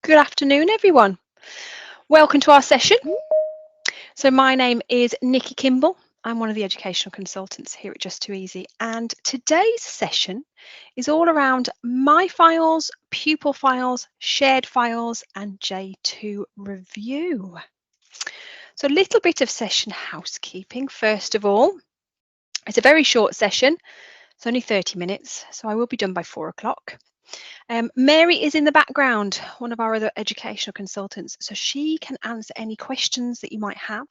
Good afternoon, everyone. Welcome to our session. So my name is Nikki Kimball. I'm one of the educational consultants here at Just2Easy, and today's session is all around My Files, Pupil Files, Shared Files, and j2review. So a little bit of session housekeeping. First of all, it's a very short session. It's only 30 minutes, so I will be done by 4 o'clock. Mary is in the background, one of our other educational consultants, so she can answer any questions that you might have.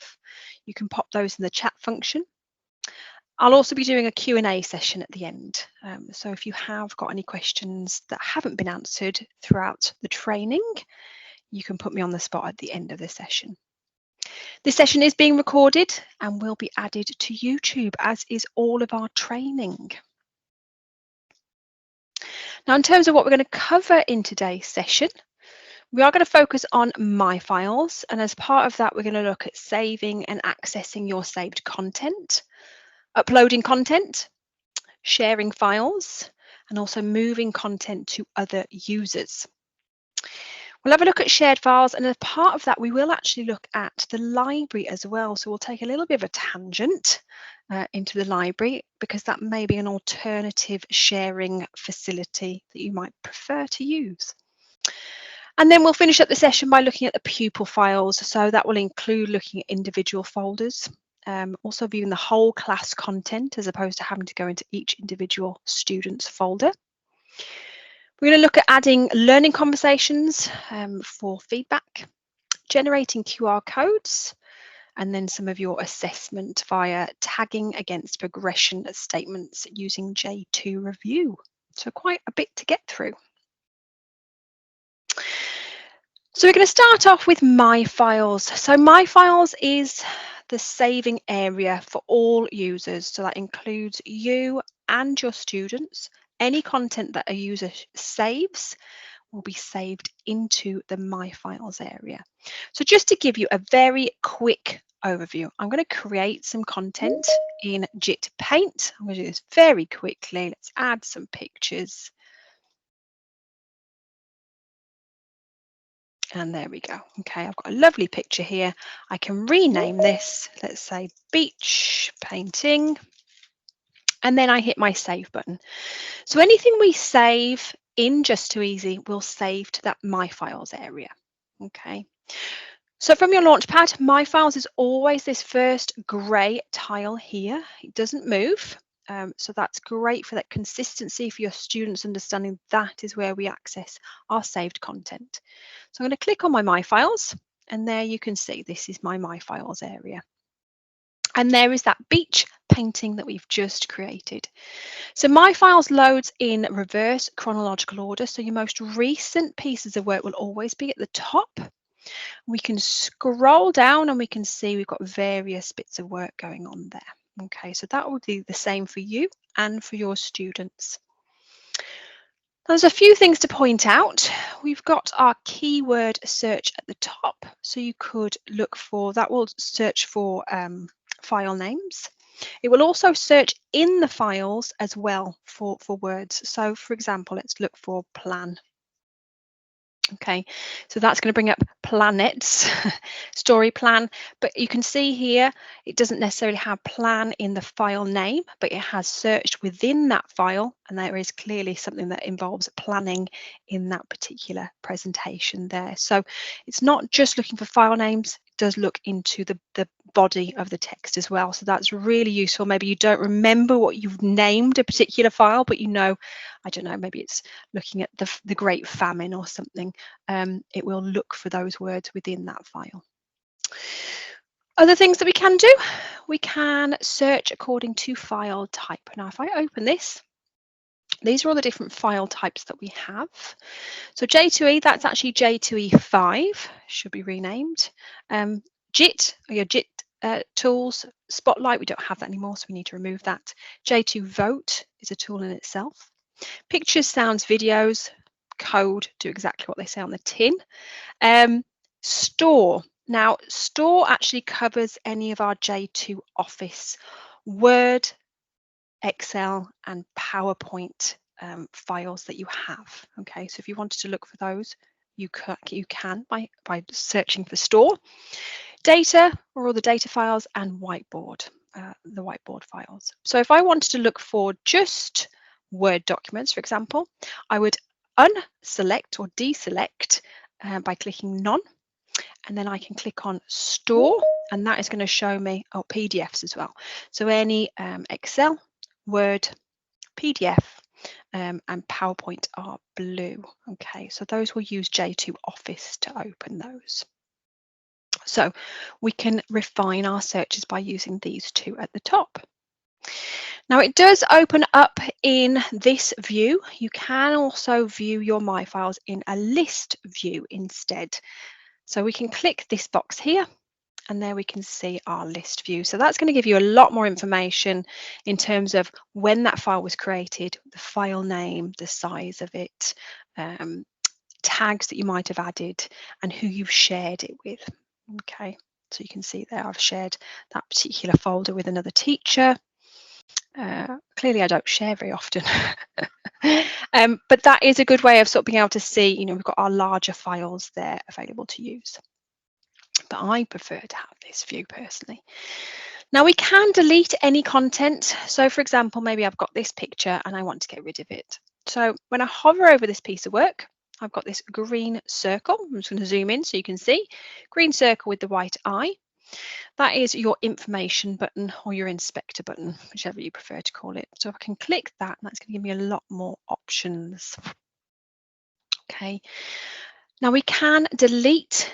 You can pop those in the chat function. I'll also be doing a Q&A session at the end. So if you have got any questions that haven't been answered throughout the training, you can put me on the spot at the end of the session. This session is being recorded and will be added to YouTube, as is all of our training. Now, in terms of what we're going to cover in today's session, we are going to focus on My Files, and as part of that, we're going to look at saving and accessing your saved content, uploading content, sharing files, and also moving content to other users. We'll have a look at shared files, and as part of that, we will actually look at the library as well. So we'll take a little bit of a tangent into the library, because that may be an alternative sharing facility that you might prefer to use. And then we'll finish up the session by looking at the pupil files. So that will include looking at individual folders, also viewing the whole class content as opposed to having to go into each individual student's folder. We're going to look at adding learning conversations for feedback, generating QR codes, and then some of your assessment via tagging against progression statements using j2review. So quite a bit to get through. So we're going to start off with My Files. So My Files is the saving area for all users. So that includes you and your students. Any content that a user saves will be saved into the My Files area. So just to give you a very quick overview, I'm going to create some content in JIT Paint. I'm going to do this very quickly. Let's add some pictures. And there we go. Okay, I've got a lovely picture here. I can rename this, let's say beach painting. And then I hit my save button. So anything we save in Just2Easy will save to that My Files area. Okay. So from your Launchpad, My Files is always this first grey tile here. It doesn't move. So that's great for that consistency for your students understanding that is where we access our saved content. So I'm going to click on my Files, and there you can see this is my Files area. And there is that beach painting that we've just created. So My Files loads in reverse chronological order. So your most recent pieces of work will always be at the top. We can scroll down and we can see we've got various bits of work going on there. Okay, so that will be the same for you and for your students. There's a few things to point out. We've got our keyword search at the top. So you could look for, that will search for file names. It will also search in the files as well for words. So for example, let's look for plan. Okay, so that's going to bring up planets, story plan, but you can see here it doesn't necessarily have plan in the file name, but it has searched within that file, and there is clearly something that involves planning in that particular presentation there. So it's not just looking for file names, it does look into the body of the text as well. So that's really useful. Maybe you don't remember what you've named a particular file, but you know, I don't know, maybe it's looking at the Great Famine or something. It will look for those words within that file. Other things that we can do, we can search according to file type. Now, if I open this, these are all the different file types that we have. So J2E, that's actually J2E5, should be renamed. JIT, or your JIT tools, Spotlight, we don't have that anymore, so we need to remove that. J2 Vote is a tool in itself. Pictures, sounds, videos, code, do exactly what they say on the tin. Store. Now, Store actually covers any of our J2 Office, Word, Excel, and PowerPoint files that you have. Okay, so if you wanted to look for those, you can by searching for store, data or all the data files, and whiteboard, the whiteboard files. So if I wanted to look for just Word documents, for example, I would unselect or deselect by clicking none, and then I can click on store, and that is going to show me PDFs as well. So any Excel, Word, PDF, and PowerPoint are blue. Okay, so those will use J2 Office to open those. So we can refine our searches by using these two at the top. Now it does open up in this view. You can also view your My Files in a list view instead. So we can click this box here, and there we can see our list view. So that's going to give you a lot more information in terms of when that file was created, the file name, the size of it, tags that you might have added, and who you've shared it with. Okay, so you can see there I've shared that particular folder with another teacher. Clearly I don't share very often. But that is a good way of sort of being able to see, we've got our larger files there available to use. But I prefer to have this view personally. Now we can delete any content. So for example, maybe I've got this picture and I want to get rid of it. So when I hover over this piece of work, I've got this green circle. I'm just going to zoom in so you can see. Green circle with the white eye. That is your information button or your inspector button, whichever you prefer to call it. So I can click that, and that's going to give me a lot more options. Okay. Now we can delete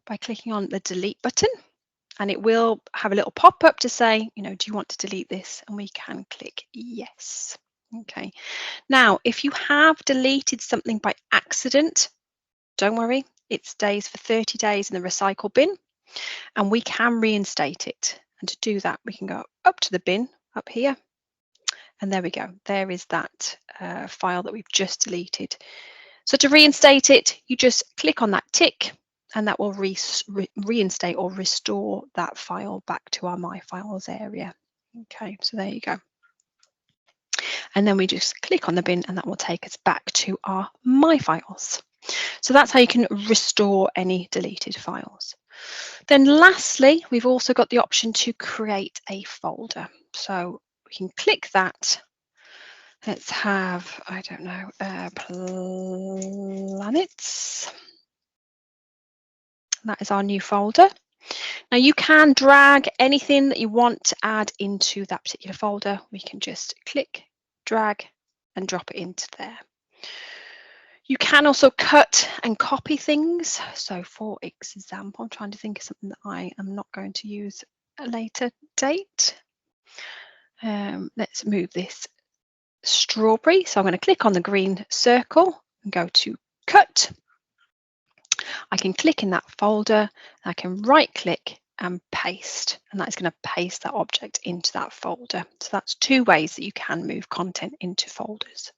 by clicking on the delete button, and it will have a little pop-up to say, do you want to delete this? And we can click yes. Okay. Now, if you have deleted something by accident, don't worry, it stays for 30 days in the recycle bin, and we can reinstate it. And to do that, we can go up to the bin up here, and there we go. There is that file that we've just deleted. So to reinstate it, you just click on that tick, and that will reinstate or restore that file back to our My Files area. Okay, so there you go. And then we just click on the bin, and that will take us back to our My Files. So that's how you can restore any deleted files. Then lastly, we've also got the option to create a folder. So we can click that. Let's have, I don't know, planets. That is our new folder. Now you can drag anything that you want to add into that particular folder. We can just click, drag, and drop it into there. You can also cut and copy things. So for example, I'm trying to think of something that I am not going to use at a later date. Let's move this strawberry. So I'm going to click on the green circle and go to cut. I can click in that folder, I can right click and paste, and that's going to paste that object into that folder. So that's two ways that you can move content into folders.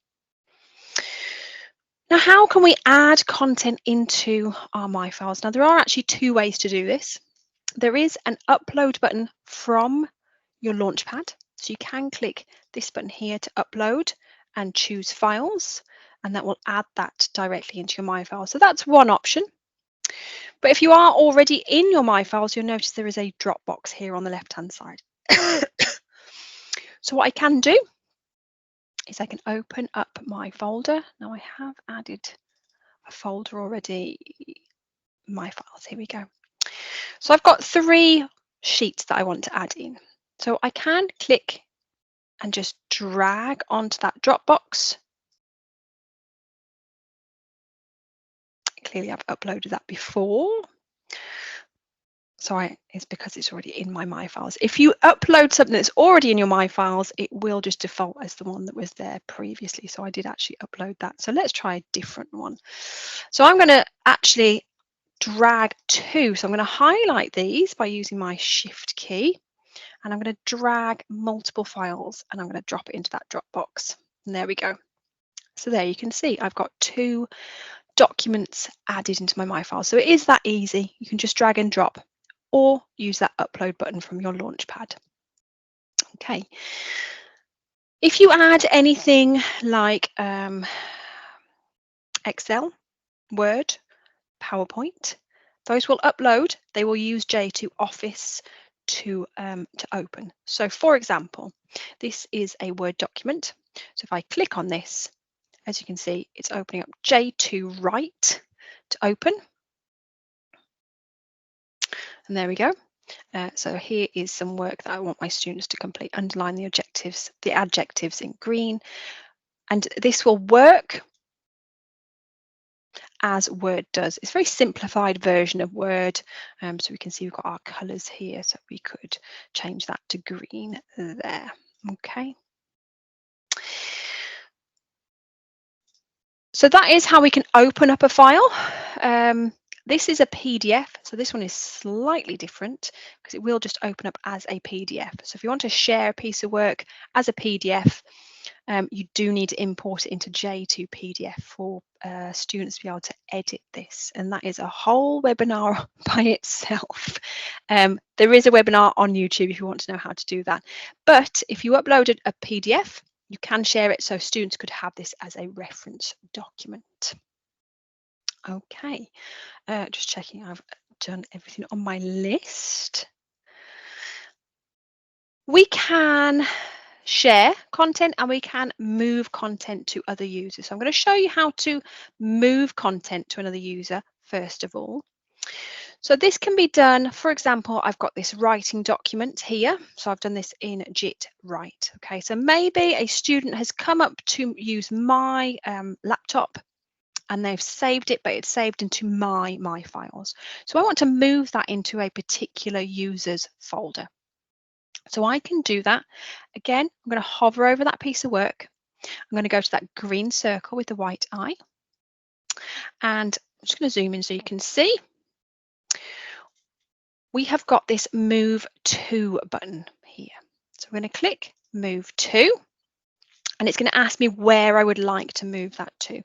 Now, how can we add content into our My Files? Now, there are actually two ways to do this. There is an upload button from your Launchpad. So you can click this button here to upload and choose files, and that will add that directly into your My Files. So that's one option. But if you are already in your My Files, you'll notice there is a drop box here on the left-hand side. So what I can do is I can open up my folder. Now I have added a folder already, My Files, here we go. So I've got 3 sheets that I want to add in. So I can click and just drag onto that drop box. Clearly I've uploaded that before. So it's because it's already in my My Files. If you upload something that's already in your My Files, it will just default as the one that was there previously. So I did actually upload that. So let's try a different one. So I'm going to actually drag 2. So I'm going to highlight these by using my Shift key. And I'm going to drag multiple files, and I'm going to drop it into that drop box. And there we go. So there you can see I've got 2 documents added into my Files. So it is that easy. You can just drag and drop, or use that upload button from your Launchpad. Okay. If you add anything like Excel, Word, PowerPoint. Those will upload. They will use J2 Office to open. So for example, this is a Word document. So if I click on this, as you can see, it's opening up J2 Write to open. And there we go. So here is some work that I want my students to complete. Underline the adjectives in green. And this will work as Word does. It's a very simplified version of Word. So we can see we've got our colours here. So we could change that to green there. Okay. So that is how we can open up a file. This is a PDF, so this one is slightly different because it will just open up as a PDF. So if you want to share a piece of work as a PDF, you do need to import it into J2 PDF for students to be able to edit this. And that is a whole webinar by itself. There is a webinar on YouTube if you want to know how to do that. But if you uploaded a PDF, you can share it so students could have this as a reference document. Okay, just checking I've done everything on my list. We can share content and we can move content to other users. So I'm going to show you how to move content to another user first of all. So this can be done, for example, I've got this writing document here. So I've done this in j2review. Okay, so maybe a student has come up to use my laptop and they've saved it, but it's saved into my files. So I want to move that into a particular user's folder. So I can do that. Again, I'm going to hover over that piece of work. I'm going to go to that green circle with the white eye. And I'm just going to zoom in so you can see. We have got this Move To button here. So we're going to click Move To. And it's going to ask me where I would like to move that to.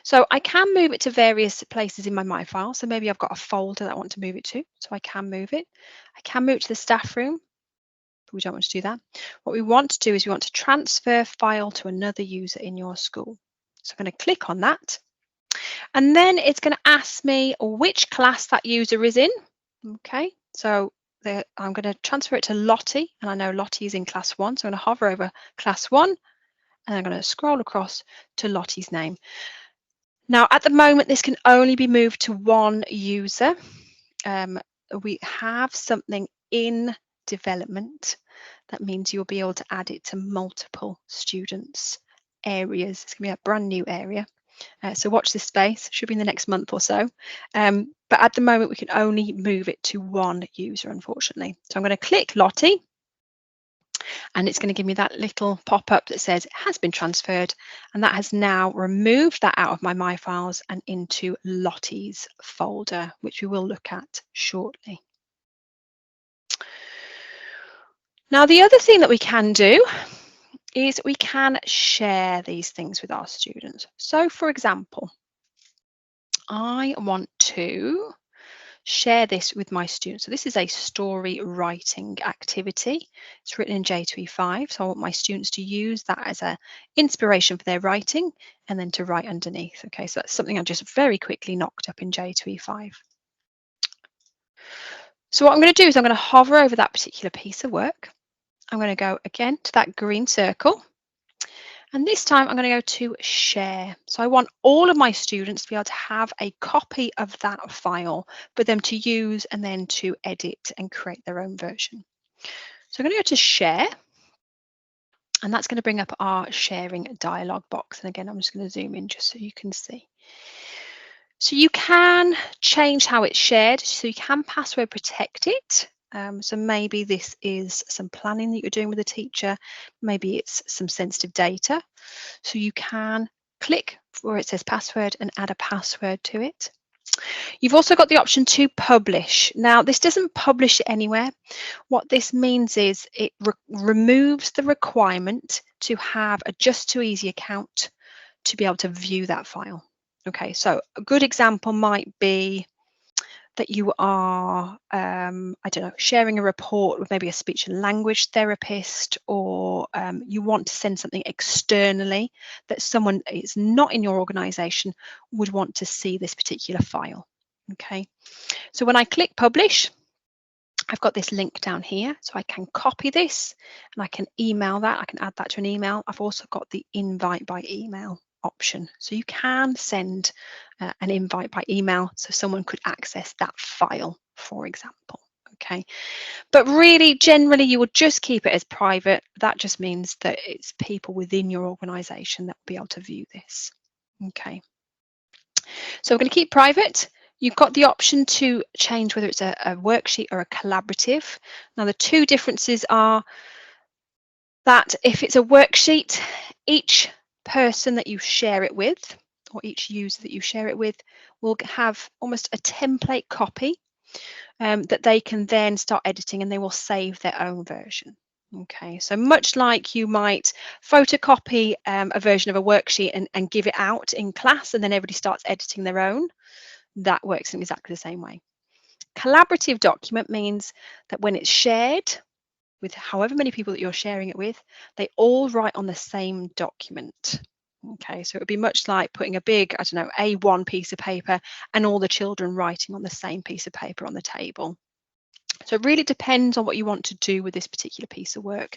So I can move it to various places in my file. So maybe I've got a folder that I want to move it to. So I can move it. I can move it to the staff room. But we don't want to do that. What we want to do is we want to transfer file to another user in your school. So I'm going to click on that. And then it's going to ask me which class that user is in. Okay, so I'm going to transfer it to Lottie. And I know Lottie is in class 1. So I'm going to hover over class 1. And I'm going to scroll across to Lottie's name. Now, at the moment, this can only be moved to one user. We have something in development. That means you'll be able to add it to multiple students' areas. It's going to be a brand new area. So watch this space. Should be in the next month or so. But at the moment, we can only move it to one user, unfortunately. So I'm going to click Lottie. And it's going to give me that little pop-up that says it has been transferred, and that has now removed that out of my files and into Lottie's folder, which we will look at shortly. Now, the other thing that we can do is we can share these things with our students. So, for example, I want to share this with my students. So this is a story writing activity. It's written in j2e5. So I want my students to use that as an inspiration for their writing and then to write underneath. Okay, so that's something I just very quickly knocked up in j2e5. So what I'm going to do is I'm going to hover over that particular piece of work. I'm going to go again to that green circle. And this time I'm going to go to share. So I want all of my students to be able to have a copy of that file for them to use and then to edit and create their own version. So I'm going to go to share. And that's going to bring up our sharing dialog box. And again, I'm just going to zoom in just so you can see. So you can change how it's shared. So you can password protect it. So maybe this is some planning that you're doing with a teacher. Maybe it's some sensitive data. So you can click where it says password and add a password to it. You've also got the option to publish. Now, this doesn't publish it anywhere. What this means is it removes the requirement to have a Just2Easy account to be able to view that file. Okay, so a good example might be that you are, I don't know, sharing a report with maybe a speech and language therapist, or you want to send something externally that someone is not in your organisation would want to see this particular file. Okay, so when I click publish, I've got this link down here, so I can copy this and I can email that. I can add that to an email. I've also got the invite by email option. So you can send an invite by email so someone could access that file, for example. Okay, but really, generally, you would just keep it as private. That just means that it's people within your organization that will be able to view this. Okay, so we're going to keep private. You've got the option to change whether it's a worksheet or a collaborative. Now, the two differences are that if it's a worksheet, each person that you share it with, or each user that you share it with, will have almost a template copy that they can then start editing, and they will save their own version. Okay, so much like you might photocopy a version of a worksheet and give it out in class, and then everybody starts editing their own, that works in exactly the same way. Collaborative document means that when it's shared with however many people that you're sharing it with, they all write on the same document. Okay, so it would be much like putting a big, I don't know, A1 piece of paper and all the children writing on the same piece of paper on the table. So it really depends on what you want to do with this particular piece of work.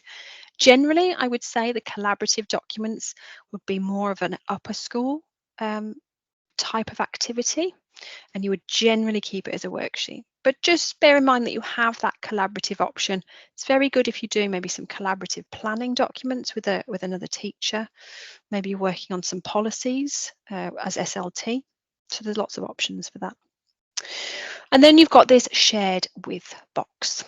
Generally, I would say the collaborative documents would be more of an upper school type of activity, and you would generally keep it as a worksheet. But just bear in mind that you have that collaborative option. It's very good if you're doing maybe some collaborative planning documents with another teacher, maybe you're working on some policies as SLT. So there's lots of options for that. And then you've got this shared with box.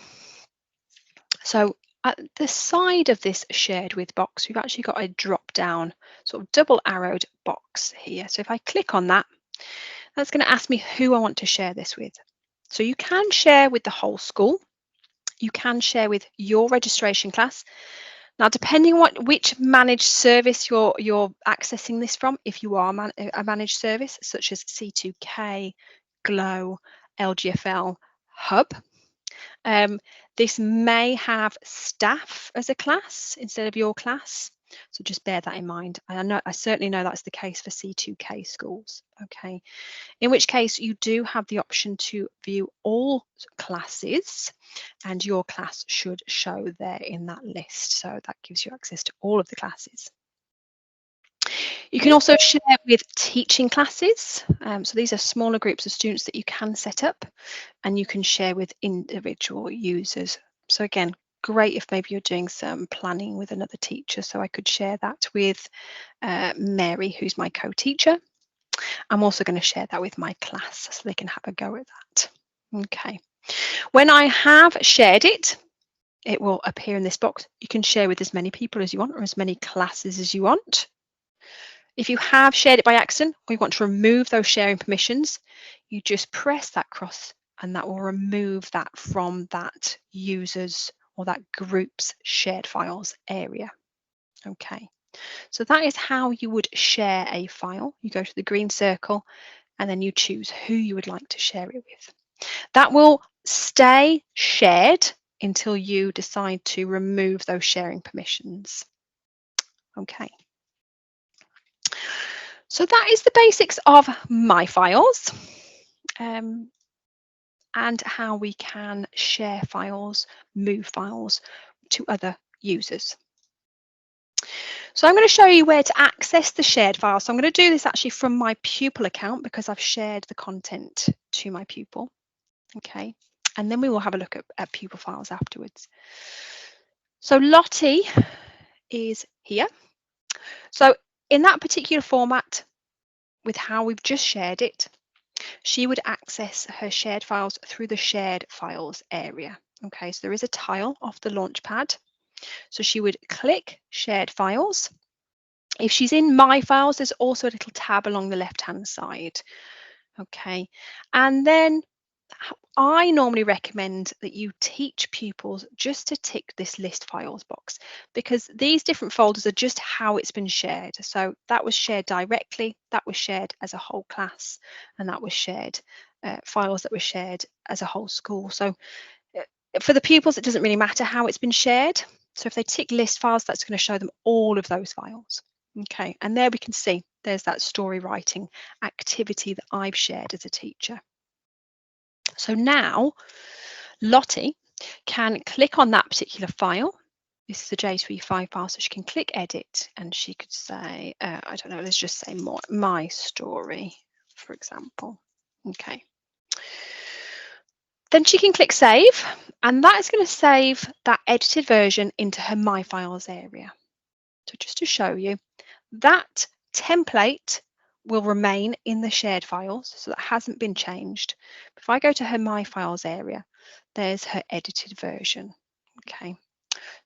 So at the side of this shared with box, we've actually got a drop down sort of double arrowed box here. So if I click on that, that's going to ask me who I want to share this with. So you can share with the whole school. You can share with your registration class. Now, depending on which managed service you're accessing this from, if you are a managed service such as C2K, Glow, LGFL, Hub, this may have staff as a class instead of your class. So just bear that in mind. I certainly know that's the case for C2K schools. Okay, in which case you do have the option to view all classes, and your class should show there in that list. So that gives you access to all of the classes. You can also share with teaching classes. So these are smaller groups of students that you can set up, and you can share with individual users. So again, great if maybe you're doing some planning with another teacher. So I could share that with Mary, who's my co-teacher. I'm also going to share that with my class so they can have a go at that. Okay. When I have shared it, it will appear in this box. You can share with as many people as you want or as many classes as you want. If you have shared it by accident or you want to remove those sharing permissions, you just press that cross and that will remove that from that user's or that group's shared files area. Okay, so that is how you would share a file. You go to the green circle and then you choose who you would like to share it with. That will stay shared until you decide to remove those sharing permissions. Okay. So that is the basics of My Files and how we can share files, move files to other users. So I'm going to show you where to access the shared file. So I'm going to do this actually from my pupil account because I've shared the content to my pupil. Okay, and then we will have a look at pupil files afterwards. So Lottie is here. So in that particular format, with how we've just shared it, she would access her shared files through the shared files area. Okay, so there is a tile off the Launchpad. So she would click shared files. If she's in My Files, there's also a little tab along the left-hand side. Okay, and then I normally recommend that you teach pupils just to tick this list files box because these different folders are just how it's been shared. So that was shared directly, that was shared as a whole class, and that was shared files that were shared as a whole school. So for the pupils, it doesn't really matter how it's been shared. So if they tick list files, that's going to show them all of those files. Okay, and there we can see there's that story writing activity that I've shared as a teacher. So now Lottie can click on that particular file. This is the j2review file, so she can click edit and she could say, I don't know, let's just say my story, for example. Okay. Then she can click save, and that is going to save that edited version into her My Files area. So just to show you, that template will remain in the shared files, so that hasn't been changed. If I go to her My Files area, there's her edited version. Okay.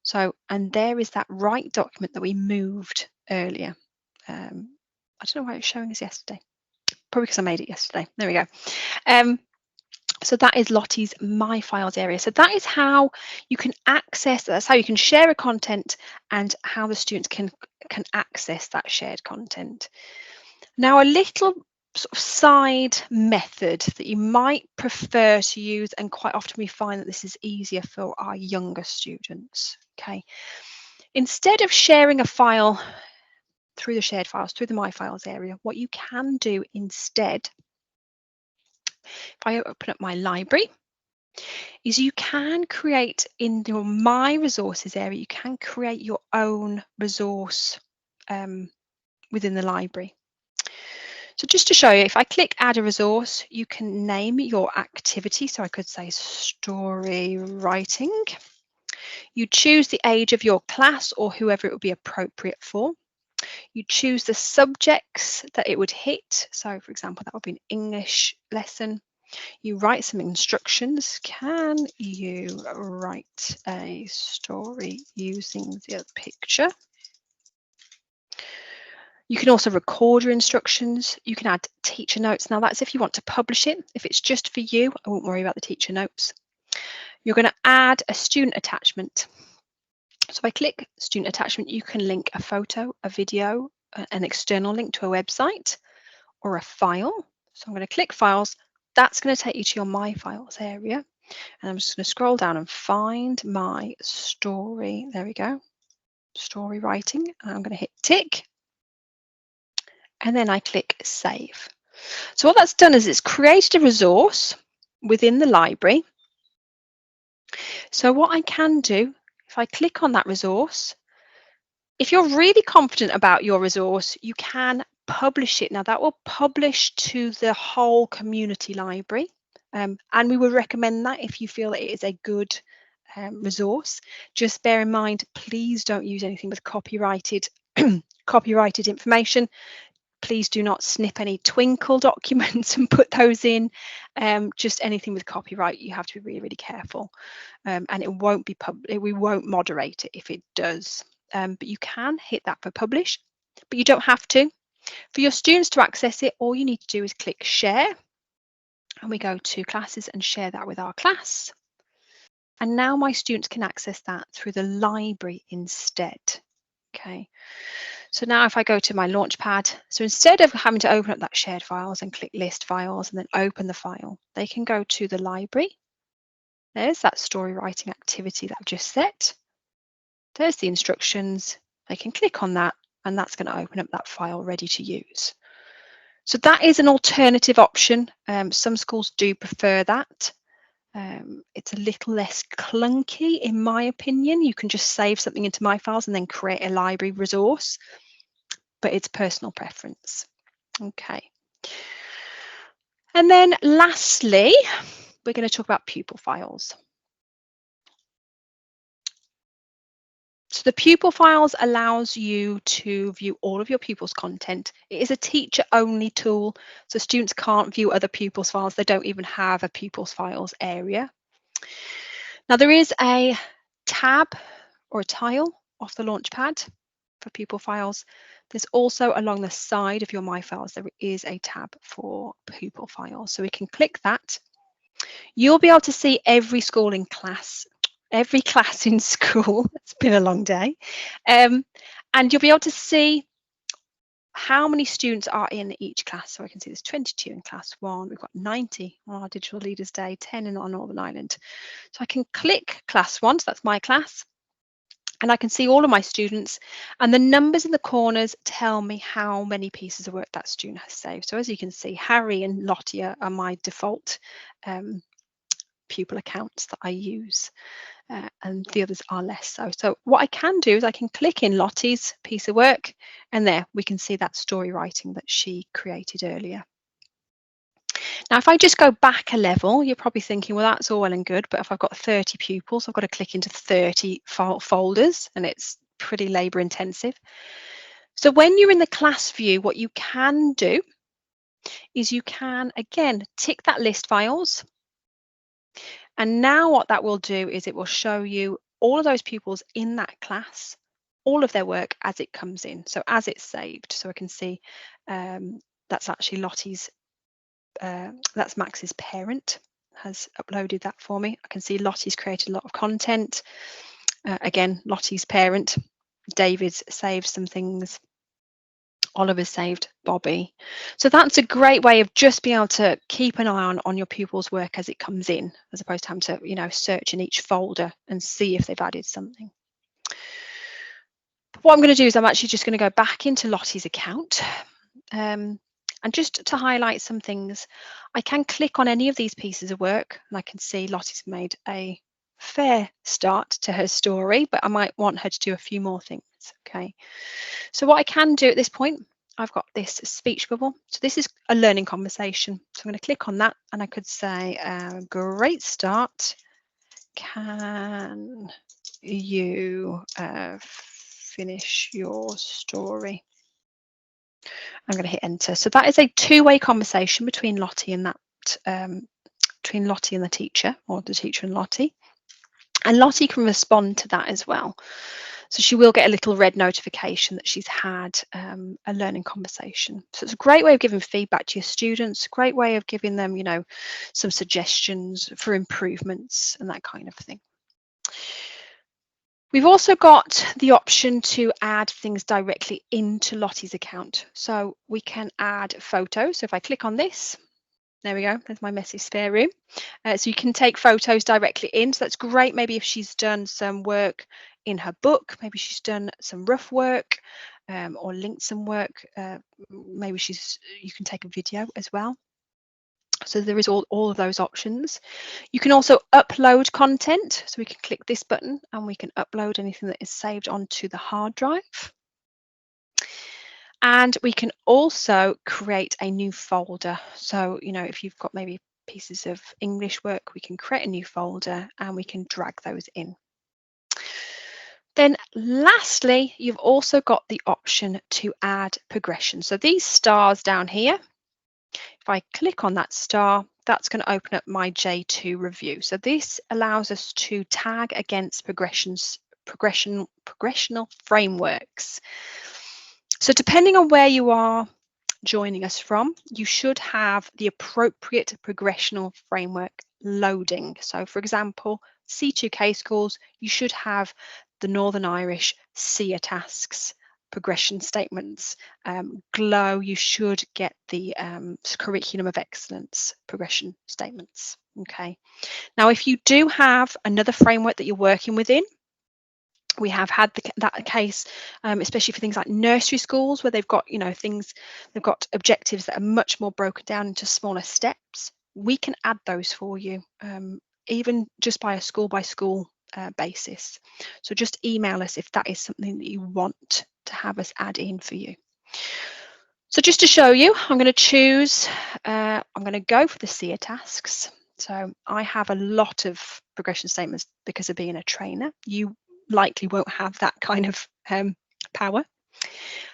So, and there is that right document that we moved earlier. I don't know why it's showing us yesterday. Probably because I made it yesterday. There we go. So that is Lottie's My Files area. So that is how you can access, that's how you can share a content and how the students can access that shared content. Now, a little sort of side method that you might prefer to use, and quite often we find that this is easier for our younger students. Okay, instead of sharing a file through the shared files, through the My Files area, what you can do instead, if I open up my library, is you can create in your My Resources area, you can create your own resource within the library. So just to show you, if I click add a resource, you can name your activity. So I could say story writing. You choose the age of your class or whoever it would be appropriate for. You choose the subjects that it would hit. So for example, that would be an English lesson. You write some instructions. Can you write a story using the picture? You can also record your instructions. You can add teacher notes. Now that's if you want to publish it. If it's just for you, I won't worry about the teacher notes. You're going to add a student attachment. So if I click student attachment, you can link a photo, a video, an external link to a website or a file. So I'm going to click files. That's going to take you to your My Files area. And I'm just going to scroll down and find my story. There we go. Story writing. And I'm going to hit tick. And then I click save. So what that's done is it's created a resource within the library. So what I can do, if I click on that resource, if you're really confident about your resource, you can publish it. Now that will publish to the whole community library. And we would recommend that if you feel that it is a good resource. Just bear in mind, please don't use anything with copyrighted information. Please do not snip any Twinkle documents and put those in. Just anything with copyright, you have to be really, really careful. And it won't be we won't moderate it if it does. But you can hit that for publish, but you don't have to. For your students to access it, all you need to do is click share. And we go to classes and share that with our class. And now my students can access that through the library instead. Okay. So now if I go to my Launchpad, so instead of having to open up that shared files and click list files and then open the file, they can go to the library. There's that story writing activity that I've just set. There's the instructions. They can click on that and that's going to open up that file ready to use. So that is an alternative option. Some schools do prefer that. It's a little less clunky in my opinion. You can just save something into My Files and then create a library resource, but it's personal preference. Okay. And then lastly, we're going to talk about pupil files. So the pupil files allows you to view all of your pupils' content. It is a teacher-only tool, so students can't view other pupils' files. They don't even have a pupils files area. Now there is a tab or a tile off the Launchpad for pupil files. There's also along the side of your My Files, there is a tab for pupil files. So we can click that. You'll be able to see every school in class, every class in school. It's been a long day. And you'll be able to see how many students are in each class. So I can see there's 22 in class 1. We've got 90 on our Digital Leaders Day, 10 on Northern Ireland. So I can click class 1, so that's my class. And I can see all of my students, and the numbers in the corners tell me how many pieces of work that student has saved. So as you can see, Harry and Lottie are my default pupil accounts that I use, and the others are less so. So what I can do is I can click in Lottie's piece of work, and there we can see that story writing that she created earlier. Now, if I just go back a level, you're probably thinking, well, that's all well and good, but if I've got 30 pupils, I've got to click into 30 folders, and it's pretty labor intensive. So when you're in the class view, what you can do is you can, again, tick that list files. And now what that will do is it will show you all of those pupils in that class, all of their work as it comes in. So as it's saved, so I can see that's actually Lottie's, that's Max's parent has uploaded that for me. I can see Lottie's created a lot of content. Again, Lottie's parent, David's saved some things. Oliver's saved Bobby. So that's a great way of just being able to keep an eye on your pupils' work as it comes in, as opposed to having to, you know, search in each folder and see if they've added something. What I'm going to do is I'm actually just going to go back into Lottie's account. And just to highlight some things, I can click on any of these pieces of work and I can see Lottie's made a fair start to her story, but I might want her to do a few more things. Okay, so what I can do at this point, I've got this speech bubble. So this is a learning conversation. So I'm going to click on that and I could say, great start. Can you finish your story? I'm going to hit enter. So that is a two-way conversation between Lottie and between Lottie and the teacher, or the teacher and Lottie. And Lottie can respond to that as well. So she will get a little red notification that she's had a learning conversation. So it's a great way of giving feedback to your students, a great way of giving them, you know, some suggestions for improvements and that kind of thing. We've also got the option to add things directly into Lottie's account. So we can add photos. So if I click on this, there we go, there's my messy spare room. So you can take photos directly in. So that's great. Maybe if she's done some work in her book, maybe she's done some rough work or linked some work. Maybe you can take a video as well. So there is all of those options. You can also upload content. So we can click this button and we can upload anything that is saved onto the hard drive. And we can also create a new folder. So, you know, if you've got maybe pieces of English work, we can create a new folder and we can drag those in. Then lastly, you've also got the option to add progression. So these stars down here, if I click on that star, that's going to open up my j2review. So this allows us to tag against progressional frameworks. So depending on where you are joining us from, you should have the appropriate progressional framework loading. So for example, C2K schools, you should have the Northern Irish SEA tasks, progression statements. GLOW, you should get the Curriculum of Excellence progression statements. Okay. Now, if you do have another framework that you're working within, we have had that case, especially for things like nursery schools, where they've got, you know, they've got objectives that are much more broken down into smaller steps. We can add those for you, even just by school basis. So just email us if that is something that you want to have us add in for you. So just to show you, I'm going to choose, I'm going to go for the SEA tasks. So I have a lot of progression statements because of being a trainer. You likely won't have that kind of power.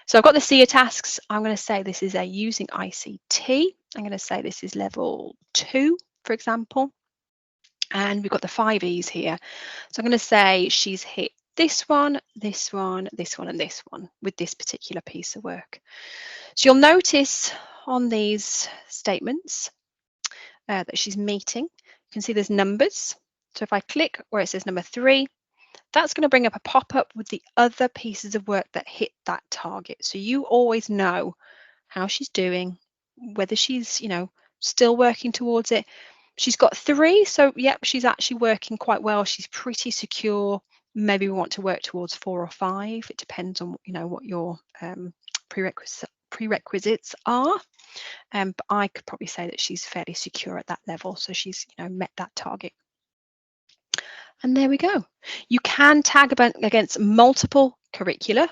So I've got the SEA tasks. I'm going to say this is a using ICT. I'm going to say this is level 2, for example. And we've got the 5 E's here. So I'm going to say she's hit this one, this one, this one, and this one with this particular piece of work. So you'll notice on these statements that she's meeting. You can see there's numbers. So if I click where it says number 3, that's going to bring up a pop-up with the other pieces of work that hit that target. So you always know how she's doing, whether she's, you know, still working towards it. She's got 3, so yep, she's actually working quite well. She's pretty secure. Maybe we want to work towards 4 or 5. It depends on, you know, what your prerequisites are. But I could probably say that she's fairly secure at that level. So she's, you know, met that target And there we go. You can tag against multiple curriculums.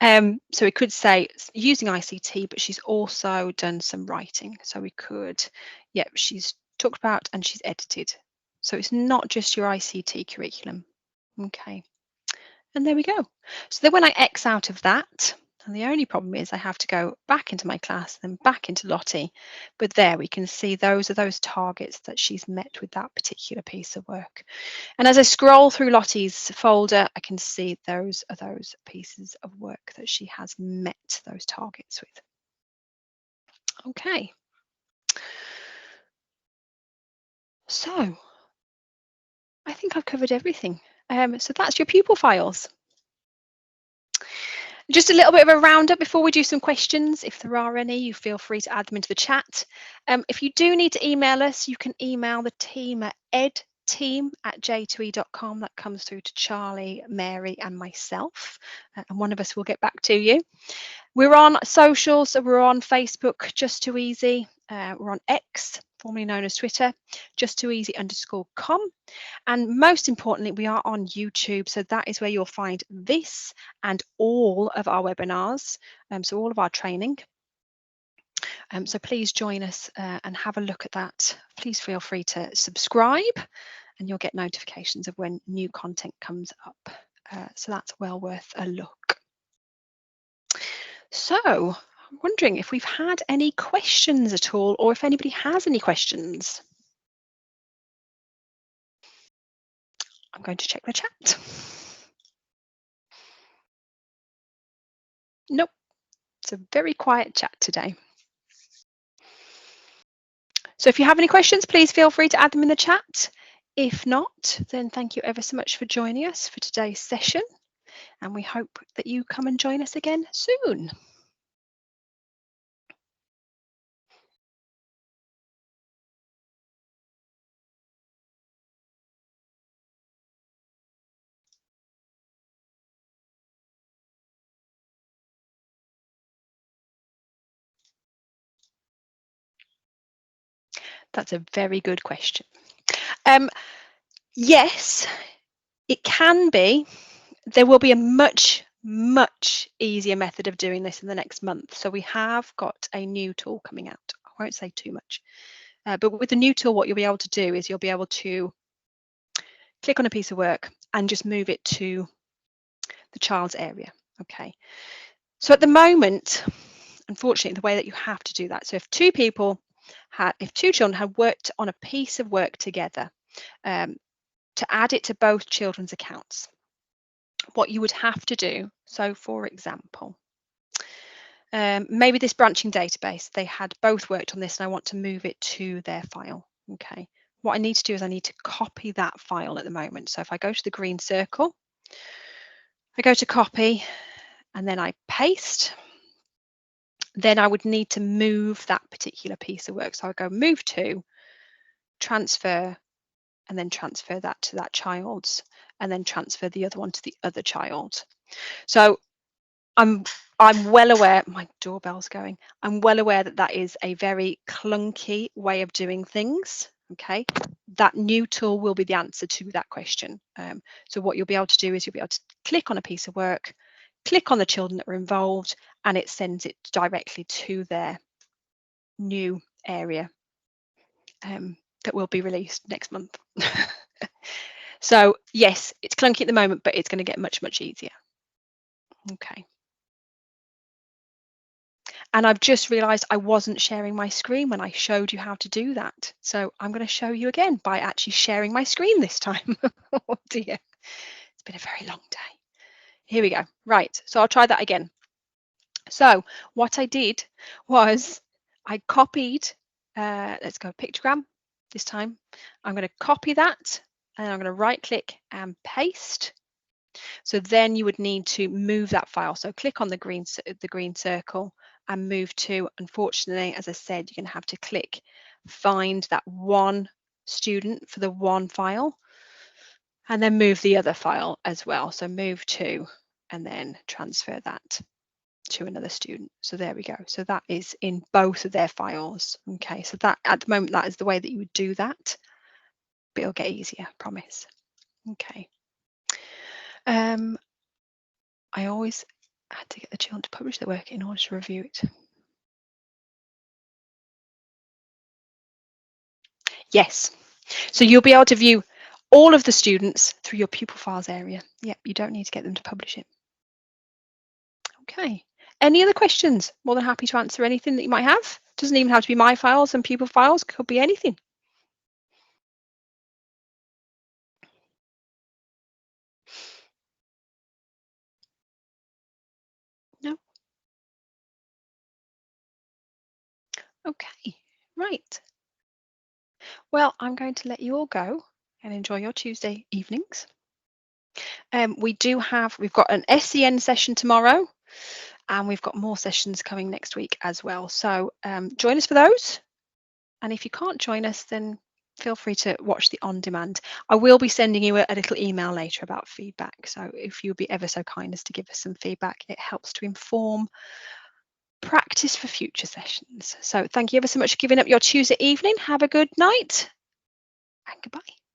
So we could say using ICT, but she's also done some writing. So we could, yeah, she's talked about and she's edited. So it's not just your ICT curriculum. Okay. And there we go. So then when I X out of that, and the only problem is I have to go back into my class, then back into Lottie. But there we can see those are those targets that she's met with that particular piece of work. And as I scroll through Lottie's folder, I can see those are those pieces of work that she has met those targets with. Okay. So I think I've covered everything. So that's your pupil files. Just a little bit of a roundup before we do some questions. If there are any, you feel free to add them into the chat. If you do need to email us, you can email the team at edteam@j2e.com. That comes through to Charlie, Mary, and myself, and one of us will get back to you. We're on social, so we're on Facebook, Just2Easy. We're on X, formerly known as Twitter, Just2Easy_com. And most importantly, we are on YouTube. So that is where you'll find this and all of our webinars. So all of our training. So please join us and have a look at that. Please feel free to subscribe and you'll get notifications of when new content comes up. So that's well worth a look. So I'm wondering if we've had any questions at all, or if anybody has any questions. I'm going to check the chat. Nope, it's a very quiet chat today. So if you have any questions, please feel free to add them in the chat. If not, then thank you ever so much for joining us for today's session. And we hope that you come and join us again soon. That's a very good question. Yes, it can be. There will be a much easier method of doing this in the next month. So we have got a new tool coming out. I won't say too much, but with the new tool, what you'll be able to do is you'll be able to click on a piece of work and just move it to the child's area. Okay. So at the moment, unfortunately, the way that you have to do that. So if two children had worked on a piece of work together, to add it to both children's accounts, what you would have to do, so for example, maybe this branching database, they had both worked on this and I want to move it to their file. Okay, what I need to do is I need to copy that file at the moment. So if I go to the green circle, I go to copy and then I paste, then I would need to move that particular piece of work. So I go move to, transfer, and then transfer that to that child's, and then transfer the other one to the other child. So I'm well aware, my doorbell's going, I'm well aware that that is a very clunky way of doing things. Okay, that new tool will be the answer to that question. So what you'll be able to do is you'll be able to click on a piece of work, click on the children that were involved, and it sends it directly to their new area that will be released next month. So yes, it's clunky at the moment, but it's going to get much easier. Okay. And I've just realized I wasn't sharing my screen when I showed you how to do that. So I'm going to show you again by actually sharing my screen this time. Oh dear, it's been a very long day. Here we go. Right, so I'll try that again. So what I did was I copied, let's go pictogram this time. I'm going to copy that and I'm going to right click and paste. So then you would need to move that file. So click on the green circle and move to, unfortunately, as I said, you're going to have to click find that one student for the one file and then move the other file as well. So move to and then transfer that to another student. So there we go. So that is in both of their files. Okay, so that at the moment, that is the way that you would do that. but it'll get easier, promise. Okay. I always had to get the children to publish their work in order to review it. Yes. So you'll be able to view all of the students through your pupil files area. Yep, you don't need to get them to publish it. Okay. Any other questions? More than happy to answer anything that you might have. Doesn't even have to be my files and pupil files, could be anything. No? Okay. Right. Well, I'm going to let you all go and enjoy your Tuesday evenings. We've got an SEN session tomorrow, and we've got more sessions coming next week as well. So join us for those. And if you can't join us, then feel free to watch the on demand. I will be sending you a little email later about feedback. So if you'll be ever so kind as to give us some feedback, it helps to inform practice for future sessions. So thank you ever so much for giving up your Tuesday evening. Have a good night and goodbye.